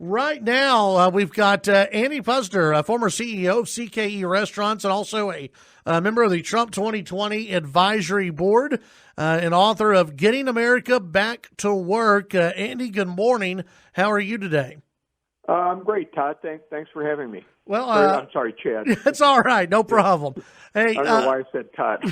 Right now, we've got Andy Puzder, a former CEO of CKE Restaurants and also a member of the Trump 2020 Advisory Board, and author of Getting America Back to Work. Andy, good morning. How are you today? I'm great, Todd. Thanks for having me. Well, I'm sorry, Chad. It's all right. No problem. Hey, I don't know why I said Todd.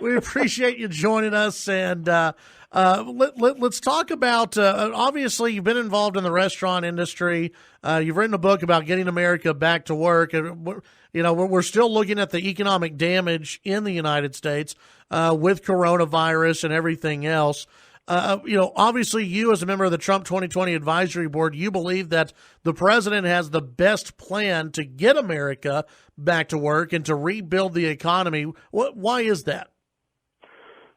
we appreciate you joining us, and let's talk about. Obviously, you've been involved in the restaurant industry. You've written a book about getting America back to work, and we're still looking at the economic damage in the United States with coronavirus and everything else. Obviously, you as a member of the Trump 2020 Advisory Board, you believe that the president has the best plan to get America back to work and to rebuild the economy. Why is that?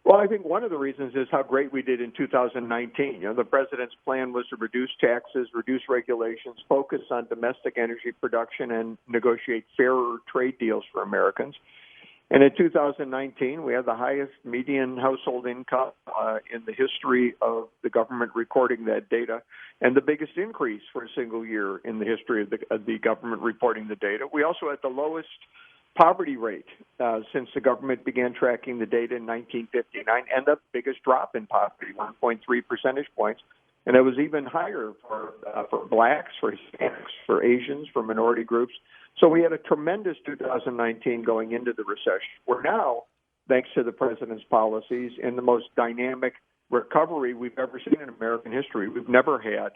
Well, I think one of the reasons is how great we did in 2019. The president's plan was to reduce taxes, reduce regulations, focus on domestic energy production, and negotiate fairer trade deals for Americans. And in 2019, we had the highest median household income in the history of the government recording that data, and the biggest increase for a single year in the history of the government reporting the data. We also had the lowest poverty rate since the government began tracking the data in 1959, and the biggest drop in poverty, 1.3 percentage points. And it was even higher for blacks, for Hispanics, for Asians, for minority groups. So we had a tremendous 2019 going into the recession. We're now, thanks to the president's policies, in the most dynamic recovery we've ever seen in American history. We've never had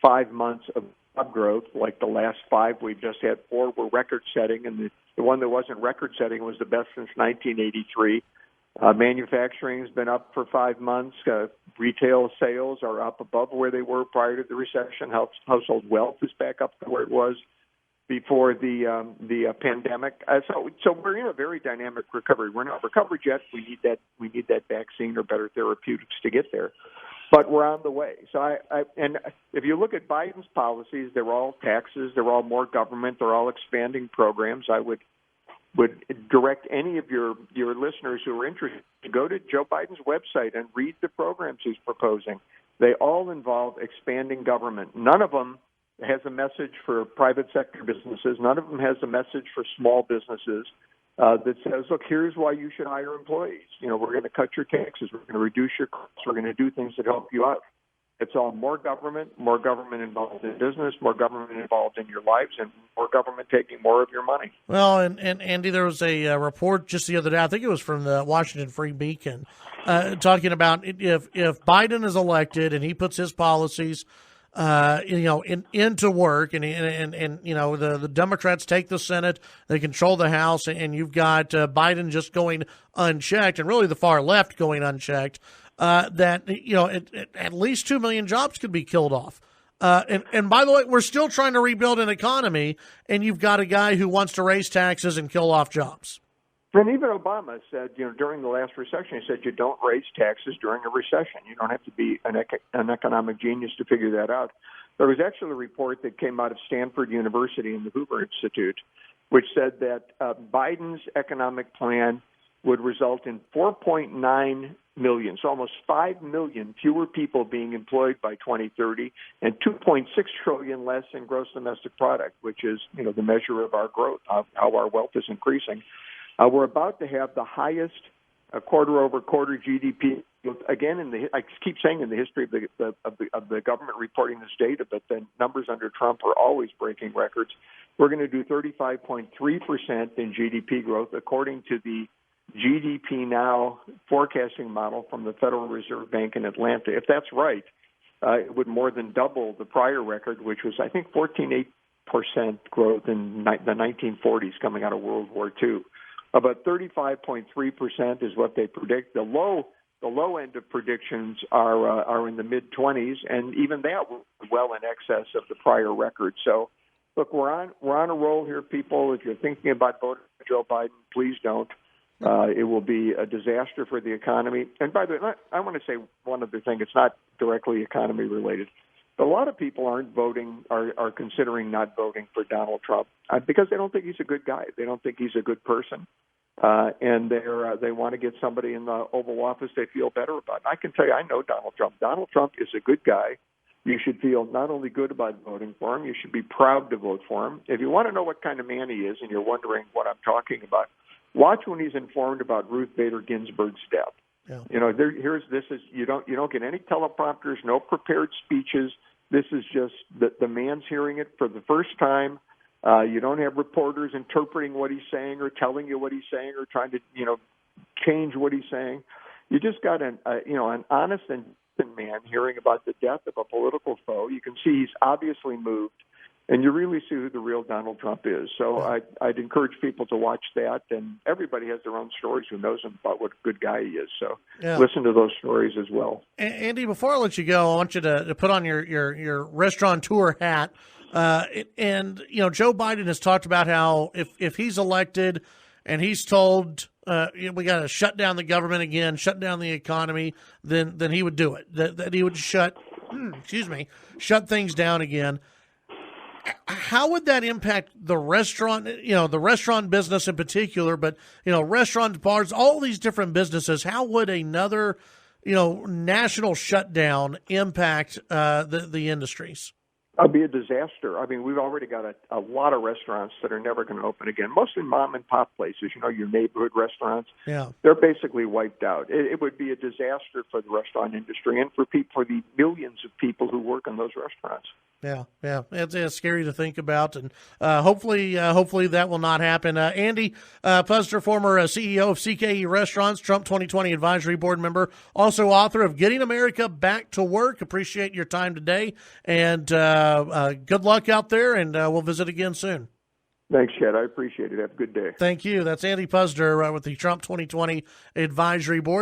5 months of job growth like the last 5. We've just had 4 were record-setting, and the one that wasn't record-setting was the best since 1983. Manufacturing has been up for 5 months. Retail sales are up above where they were prior to the recession. Household wealth is back up to where it was before the pandemic. So we're in a very dynamic recovery. We're not recovered yet. We need that vaccine or better therapeutics to get there, but we're on the way. So and if you look at Biden's policies, they're all taxes, they're all more government, they're all expanding programs. I would direct any of your listeners who are interested to go to Joe Biden's website and read the programs he's proposing. They all involve expanding government. None of them has a message for private sector businesses. None of them has a message for small businesses that says, look, here's why you should hire employees. We're going to cut your taxes. We're going to reduce your costs. We're going to do things that help you out. It's all more government involved in business, more government involved in your lives, and more government taking more of your money. Well, and Andy, there was a report just the other day, I think it was from the Washington Free Beacon, talking about if Biden is elected and he puts his policies into work, and the Democrats take the Senate, they control the House, and you've got Biden just going unchecked, and really the far left going unchecked. That at least 2 million jobs could be killed off. And by the way, we're still trying to rebuild an economy, and you've got a guy who wants to raise taxes and kill off jobs. And even Obama said, during the last recession, he said you don't raise taxes during a recession. You don't have to be an economic genius to figure that out. There was actually a report that came out of Stanford University and the Hoover Institute, which said that Biden's economic plan would result in 4.9 million, so almost 5 million fewer people being employed by 2030, and 2.6 trillion less in gross domestic product, which is the measure of our growth, how our wealth is increasing. We're about to have the highest quarter-over-quarter GDP again I keep saying in the history of the government reporting this data, but the numbers under Trump are always breaking records. We're going to do 35.3% in GDP growth according to the GDP Now forecasting model from the Federal Reserve Bank in Atlanta. If that's right, it would more than double the prior record, which was, I think, 14.8% growth in the 1940s coming out of World War II. About 35.3% is what they predict. The low end of predictions are in the mid-20s, and even that was well in excess of the prior record. So, look, we're on a roll here, people. If you're thinking about voting for Joe Biden, please don't. It will be a disaster for the economy. And by the way, I want to say one other thing. It's not directly economy related. But a lot of people are considering not voting for Donald Trump because they don't think he's a good guy. They don't think he's a good person. And they want to get somebody in the Oval Office they feel better about. I can tell you, I know Donald Trump. Donald Trump is a good guy. You should feel not only good about voting for him, you should be proud to vote for him. If you want to know what kind of man he is and you're wondering what I'm talking about, watch when he's informed about Ruth Bader Ginsburg's death. Yeah. You don't get any teleprompters, no prepared speeches. This is just the man's hearing it for the first time. You don't have reporters interpreting what he's saying or telling you what he's saying or trying to, change what he's saying. You just got an honest and decent man hearing about the death of a political foe. You can see he's obviously moved, and you really see who the real Donald Trump is. So I'd encourage people to watch that, and everybody has their own stories who knows him about what a good guy he is. So listen to those stories as well. Andy, before I let you go, I want you to put on your restaurateur hat. And Joe Biden has talked about how if he's elected and he's told we got to shut down the government again, shut down the economy, then he would do it. That he would shut things down again. How would that impact the restaurant? The restaurant business in particular, but restaurants, bars, all these different businesses. How would another national shutdown impact the industries? It'll be a disaster. I mean, we've already got a lot of restaurants that are never going to open again, mostly mom and pop places, your neighborhood restaurants. Yeah. They're basically wiped out. It would be a disaster for the restaurant industry and for the millions of people who work in those restaurants. Yeah. It's scary to think about, and hopefully that will not happen. Andy Puzder, former CEO of CKE Restaurants, Trump 2020 Advisory Board member, also author of Getting America Back to Work. Appreciate your time today, and good luck out there, and we'll visit again soon. Thanks, Chad. I appreciate it. Have a good day. Thank you. That's Andy Puzder with the Trump 2020 Advisory Board.